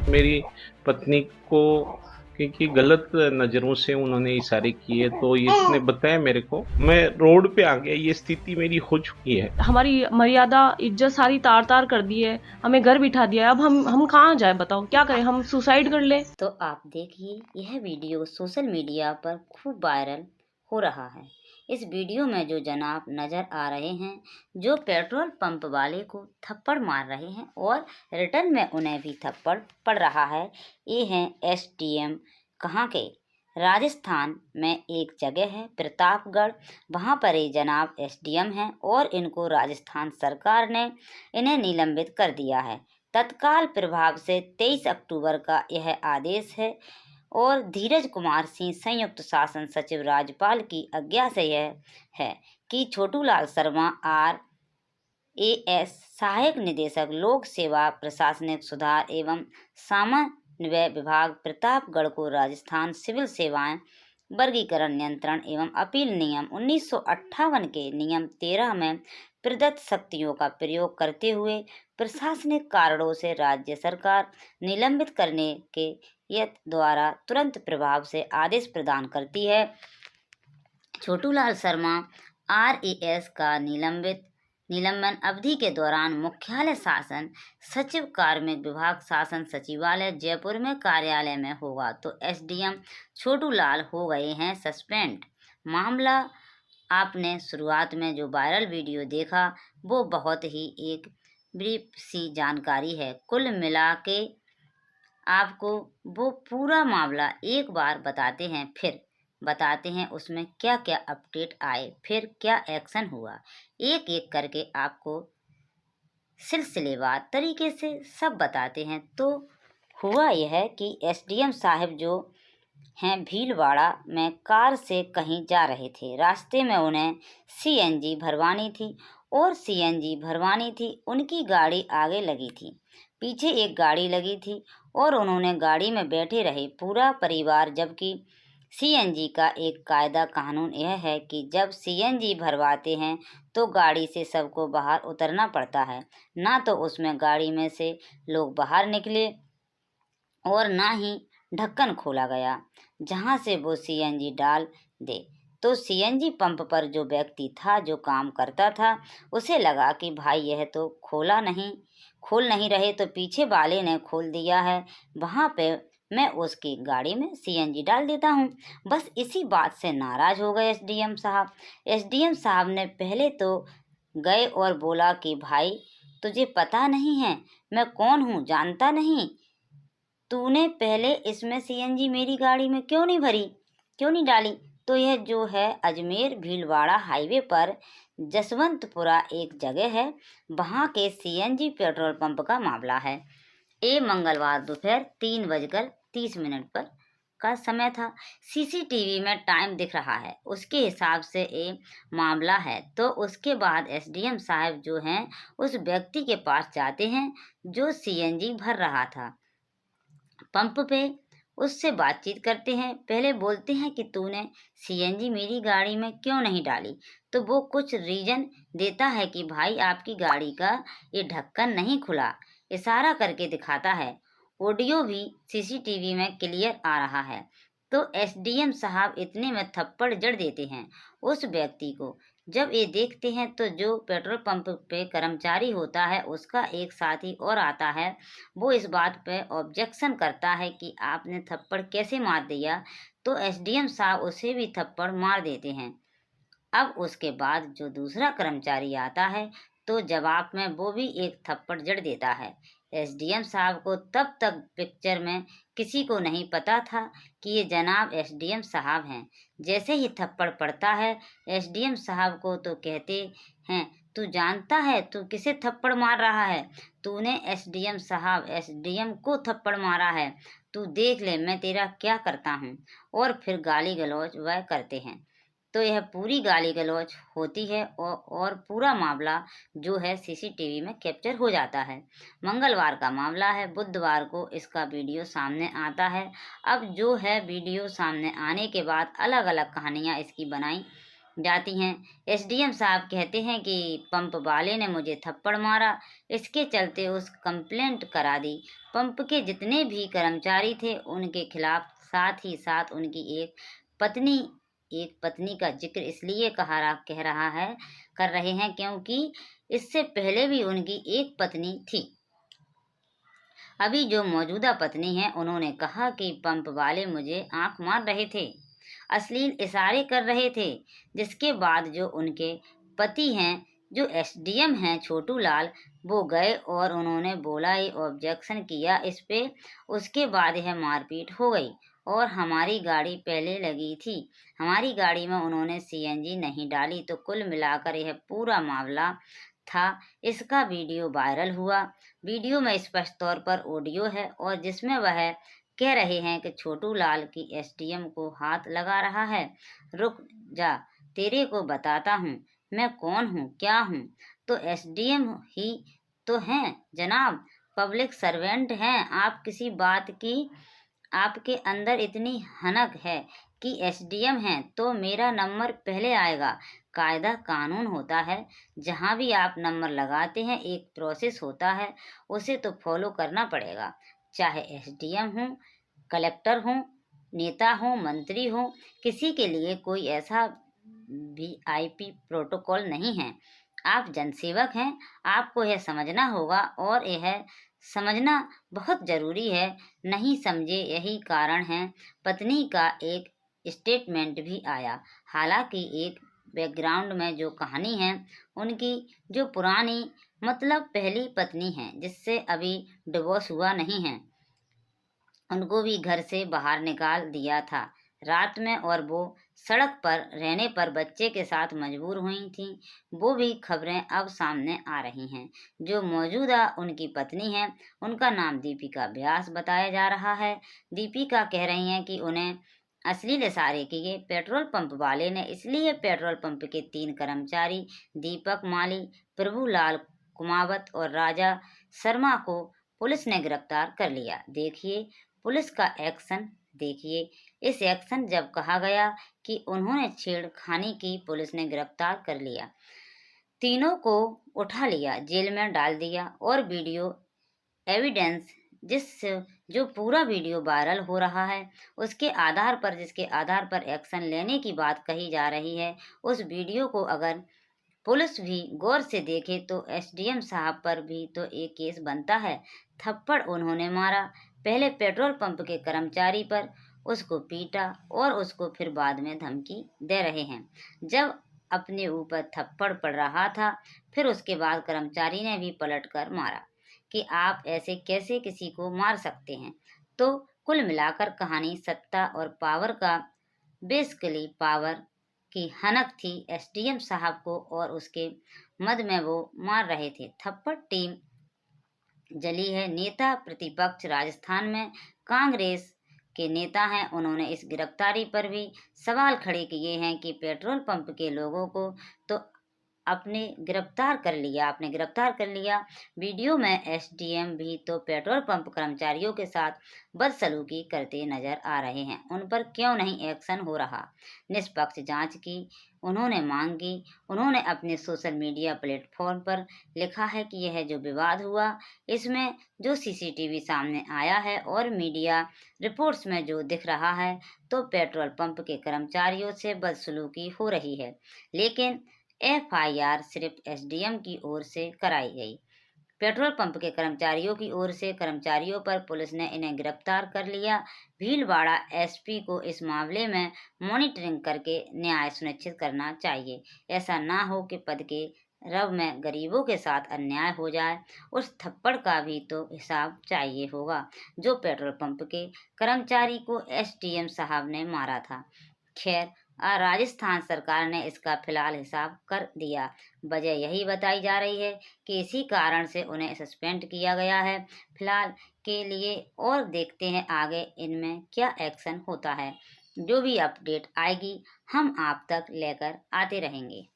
मेरी पत्नी को क्योंकि गलत नज़रों से उन्होंने इशारे किए, तो ये इसने बताया मेरे को। मैं रोड पे आ गया, ये स्थिति मेरी हो चुकी है। हमारी मर्यादा इज्जत सारी तार तार कर दी है, हमें घर बिठा दिया है। अब हम कहाँ जाए, बताओ क्या करें, हम सुसाइड कर ले? तो आप देखिए, यह वीडियो सोशल मीडिया पर खूब वायरल हो रहा है। इस वीडियो में जो जनाब नजर आ रहे हैं, जो पेट्रोल पंप वाले को थप्पड़ मार रहे हैं और रिटर्न में उन्हें भी थप्पड़ पड़ रहा है, ये हैं एसडीएम। कहाँ के? राजस्थान में एक जगह है प्रतापगढ़, वहाँ पर ये जनाब एसडीएम हैं और इनको राजस्थान सरकार ने इन्हें निलंबित कर दिया है। तत्काल प्रभाव से 23 अक्टूबर का यह आदेश है और धीरज कुमार सिंह संयुक्त शासन सचिव राज्यपाल की आज्ञा से यह है कि छोटूलाल शर्मा RAS सहायक निदेशक लोक सेवा प्रशासनिक सुधार एवं समन्वय विभाग प्रतापगढ़ को राजस्थान सिविल सेवाएं वर्गीकरण नियंत्रण एवं अपील नियम 1958 के नियम 13 में प्रदत्त शक्तियों का प्रयोग करते हुए प्रशासनिक कारणों से राज्य सरकार निलंबित करने के द्वारा तुरंत प्रभाव से आदेश प्रदान करती है। छोटूलाल शर्मा RAS का निलंबन अवधि के दौरान मुख्यालय शासन सचिव कार्मिक विभाग शासन सचिवालय जयपुर में कार्यालय में होगा। तो एसडीएम छोटूलाल हो गए हैं सस्पेंड। मामला आपने शुरुआत में जो वायरल वीडियो देखा वो बहुत ही एक ब्रीफ सी जानकारी है। कुल मिला के आपको वो पूरा मामला एक बार बताते हैं, फिर बताते हैं उसमें क्या क्या अपडेट आए, फिर क्या एक्शन हुआ। एक एक करके आपको सिलसिलेवार तरीके से सब बताते हैं। तो हुआ यह है कि एसडीएम साहब जो हैं भीलवाड़ा में कार से कहीं जा रहे थे। रास्ते में उन्हें सीएनजी भरवानी थी और सीएनजी भरवानी थी, उनकी गाड़ी आगे लगी थी, पीछे एक गाड़ी लगी थी और उन्होंने गाड़ी में बैठे रहे पूरा परिवार। जबकि सीएनजी का एक कायदा कानून यह है कि जब सीएनजी भरवाते हैं तो गाड़ी से सबको बाहर उतरना पड़ता है, ना तो उसमें गाड़ी में से लोग बाहर निकले और ना ही ढक्कन खोला गया जहां से वो सीएनजी डाल दे। तो सीएनजी पंप पर जो व्यक्ति था, जो काम करता था, उसे लगा कि भाई यह तो खोल नहीं रहे, तो पीछे वाले ने खोल दिया है, वहां पे मैं उसकी गाड़ी में सीएनजी डाल देता हूँ। बस इसी बात से नाराज हो गए एसडीएम साहब। एसडीएम साहब ने पहले तो गए और बोला कि भाई तुझे पता नहीं है मैं कौन हूँ, जानता नहीं? तूने पहले इसमें सीएनजी मेरी गाड़ी में क्यों नहीं भरी, क्यों नहीं डाली? तो यह जो है अजमेर भीलवाड़ा हाईवे पर जसवंतपुरा एक जगह है, वहाँ के सीएनजी पेट्रोल पंप का मामला है। ये मंगलवार दोपहर 3:30 पर का समय था। सीसीटीवी में टाइम दिख रहा है, उसके हिसाब से ये मामला है। तो उसके बाद एसडीएम साहब जो हैं उस व्यक्ति के पास जाते हैं जो सीएनजी भर रहा था पंप पे, उससे बातचीत करते हैं। पहले बोलते हैं कि तूने सीएनजी मेरी गाड़ी में क्यों नहीं डाली? तो वो कुछ रीजन देता है कि भाई आपकी गाड़ी का ये ढक्कन नहीं खुला, इशारा करके दिखाता है। ऑडियो भी सीसीटीवी में क्लियर आ रहा है। तो एसडीएम साहब इतने में थप्पड़ जड़ देते हैं उस व्यक्ति को। जब ये देखते हैं तो जो पेट्रोल पंप पे कर्मचारी होता है उसका एक साथी और आता है, वो इस बात पे ऑब्जेक्शन करता है कि आपने थप्पड़ कैसे मार दिया। तो एसडीएम साहब उसे भी थप्पड़ मार देते हैं। अब उसके बाद जो दूसरा कर्मचारी आता है तो जवाब में वो भी एक थप्पड़ जड़ देता है। एसडीएम साहब को तब तक पिक्चर में किसी को नहीं पता था कि ये जनाब एसडीएम साहब हैं। जैसे ही थप्पड़ पड़ता है एसडीएम साहब को तो कहते हैं, तू जानता है तू किसे थप्पड़ मार रहा है? तूने एसडीएम साहब एसडीएम को थप्पड़ मारा है, तू देख ले मैं तेरा क्या करता हूँ। और फिर गाली गलौज वह करते हैं। तो यह पूरी गाली गलौज होती है और पूरा मामला जो है सीसीटीवी में कैप्चर हो जाता है। मंगलवार का मामला है, बुधवार को इसका वीडियो सामने आता है। अब जो है वीडियो सामने आने के बाद अलग अलग कहानियाँ इसकी बनाई जाती हैं। एसडीएम साहब कहते हैं कि पंप वाले ने मुझे थप्पड़ मारा, इसके चलते उस कंप्लेंट करा दी। पंप के जितने भी कर्मचारी थे उनके खिलाफ, साथ ही साथ उनकी पत्नी एक पत्नी का जिक्र इसलिए कह रहा है कर रहे हैं क्योंकि इससे पहले भी उनकी एक पत्नी थी। अभी जो मौजूदा पत्नी है, उन्होंने कहा कि पंप वाले मुझे आंख मार रहे थे, अश्लील इशारे कर रहे थे, जिसके बाद जो उनके पति हैं, जो एसडीएम हैं छोटू लाल, वो गए और उन्होंने बोला ये ऑब्जेक्शन किया इस पे। उसके बाद यह मारपीट हो गई और हमारी गाड़ी पहले लगी थी। हमारी गाड़ी में उन्होंने सीएनजी नहीं डाली, तो कुल मिलाकर यह पूरा मामला था। इसका वीडियो वायरल हुआ। वीडियो में स्पष्ट तौर पर ऑडियो है और जिसमें वह कह रहे हैं कि छोटू लाल की एसडीएम को हाथ लगा रहा है। रुक जा, तेरे को बताता हूँ मैं कौन हूँ, क्या हूँ। तो एसडीएम ही तो हैं जनाब, पब्लिक सर्वेंट हैं। आप किसी बात की आपके अंदर इतनी हनक है कि एसडीएम हैं तो मेरा नंबर पहले आएगा। कायदा कानून होता है, जहाँ भी आप नंबर लगाते हैं एक प्रोसेस होता है, उसे तो फॉलो करना पड़ेगा। चाहे एसडीएम हो, कलेक्टर हो, नेता हो, मंत्री हो, किसी के लिए कोई ऐसा वीआईपी प्रोटोकॉल नहीं है। आप जनसेवक हैं, आपको यह समझना होगा और यह समझना बहुत ज़रूरी है। नहीं समझे, यही कारण है पत्नी का एक स्टेटमेंट भी आया। हालांकि एक बैकग्राउंड में जो कहानी है उनकी, जो पुरानी मतलब पहली पत्नी है जिससे अभी डिवोर्स हुआ नहीं है, उनको भी घर से बाहर निकाल दिया था रात में, और वो सड़क पर रहने पर बच्चे के साथ मजबूर हुई थी। वो भी खबरें अब सामने आ रही हैं। जो मौजूदा उनकी पत्नी है, उनका नाम दीपिका व्यास बताया जा रहा है। दीपिका कह रही हैं कि उन्हें अश्लील इशारे किए पेट्रोल पंप वाले ने, इसलिए पेट्रोल पंप के 3 कर्मचारी दीपक माली, प्रभुलाल कुमावत और राजा शर्मा को पुलिस ने गिरफ्तार कर लिया। देखिए पुलिस का एक्शन, देखिए इस एक्शन जब कहा गया कि उन्होंने छेड़खानी की, पुलिस ने गिरफ्तार कर लिया, तीनों को उठा लिया, जेल में डाल दिया। और वीडियो एविडेंस जो पूरा वीडियो वायरल हो रहा है उसके आधार पर, जिसके आधार पर एक्शन लेने की बात कही जा रही है, उस वीडियो को अगर पुलिस भी गौर से देखे तो एसडीएम साहब पर भी तो एक केस बनता है। थप्पड़ उन्होंने मारा, पहले पेट्रोल पंप के कर्मचारी पर, उसको पीटा और उसको फिर बाद में धमकी दे रहे हैं। जब अपने ऊपर थप्पड़ पड़ रहा था, फिर उसके बाद कर्मचारी ने भी पलट कर मारा कि आप ऐसे कैसे किसी को मार सकते हैं। तो कुल मिलाकर कहानी सत्ता और पावर का, बेसिकली पावर की हनक थी एसडीएम साहब को, और उसके मद में वो मार रहे थे। थप्पड़ टीम जली है। नेता प्रतिपक्ष राजस्थान में कांग्रेस के नेता हैं, उन्होंने इस गिरफ्तारी पर भी सवाल खड़े किए हैं कि पेट्रोल पंप के लोगों को तो आपने गिरफ्तार कर लिया। वीडियो में एसडीएम भी तो पेट्रोल पंप कर्मचारियों के साथ बदसलूकी करते नजर आ रहे हैं, उन पर क्यों नहीं एक्शन हो रहा। निष्पक्ष जांच की उन्होंने मांग की। उन्होंने अपने सोशल मीडिया प्लेटफॉर्म पर लिखा है कि यह जो विवाद हुआ, इसमें जो सीसीटीवी सामने आया है और मीडिया रिपोर्ट्स में जो दिख रहा है, तो पेट्रोल पंप के कर्मचारियों से बदसलूकी हो रही है, लेकिन एफआईआर सिर्फ एसडीएम की ओर से कराई गई। पेट्रोल पंप के कर्मचारियों की ओर से कर्मचारियों पर पुलिस ने इन्हें गिरफ्तार कर लिया। भीलवाड़ा एसपी को इस मामले में मॉनिटरिंग करके न्याय सुनिश्चित करना चाहिए। ऐसा ना हो कि पद के रव में गरीबों के साथ अन्याय हो जाए। उस थप्पड़ का भी तो हिसाब चाहिए होगा जो पेट्रोल पंप के कर्मचारी को एसडीएम साहब ने मारा था। खैर, राजस्थान सरकार ने इसका फिलहाल हिसाब कर दिया। वजह यही बताई जा रही है कि इसी कारण से उन्हें सस्पेंड किया गया है फिलहाल के लिए, और देखते हैं आगे इनमें क्या एक्शन होता है। जो भी अपडेट आएगी हम आप तक लेकर आते रहेंगे।